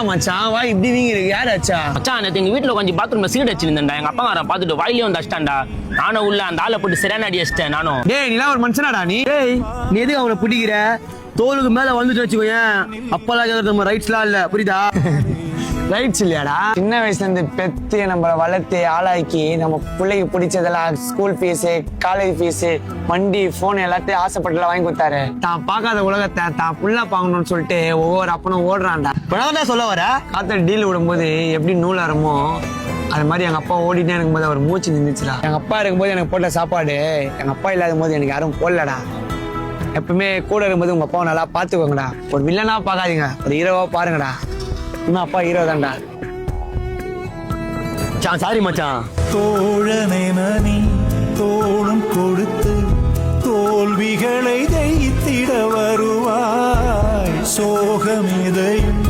மச்சான் வா இப்படி வீங்க இருக்கு யார் ஆச்சா மச்சான் நேத்து எங்க வீட்டுல கொஞ்சம் பாத்ரூம்ல சீட் வச்சிருந்தேன்டா எங்க அப்பா வர பாத்துட்டு வாயிலே வந்து அடிச்சிட்டான்டா நானும் உள்ள அந்த ஆளை போட்டு சரியான அடி அடிச்சிட்டேன் நானும். டேய் நீலாம் ஒரு மனுஷனாடா நீ நீ எதுக்கு அவனை பிடிக்கிற தோலுக்கு மேல வந்துட்டு வச்சுக்கோயேன் அப்பெல்லாம் கேட்கறது நம்ம ரைட்ஸ்லாம் இல்ல புரியுதா ரைட்ஸ் இல்லையாடா சின்ன வயசுல இருந்து பெத்து நம்மளை வளர்த்து ஆளாக்கி நம்ம பிள்ளைக்கு பிடிச்சதெல்லாம் ஸ்கூல் ஃபீஸு காலேஜ் ஃபீஸு வண்டி ஃபோன் எல்லாத்தையும் ஆசைப்பட்டுலாம் வாங்கி கொடுத்தாரு தான் பார்க்காத உலகத்தை தான் புள்ளா பார்க்கணும்னு சொல்லிட்டு ஒவ்வொரு அப்பனும் ஓடுறான்டா இப்பதான் சொல்ல வர காத்த டீல் விடும்போது எப்படி நூலாரமோ அது மாதிரி எங்க அப்பா ஓடிட்டே இருக்கும்போது அவர் மூச்சு நின்றுச்சுடா எங்க அப்பா இருக்கும்போது எனக்கு போட்ட சாப்பாடு எங்க அப்பா இல்லாத போது எனக்கு யாரும் போடலடா எப்பவுமே கூட இருக்கும்போது உங்க அப்பாவை நல்லா பாத்துக்கோங்கடா ஒரு வில்லனா பார்க்காதீங்க ஒரு ஹீரோவா பாருங்கடா இன்னும் அப்பா ஹீரோ தான்டா சாரி மச்சான் தோழனென நீ தோளும் கொடுத்து தோல்விகளை ஜெயித்திட வருவாய் சோகம் எதையும்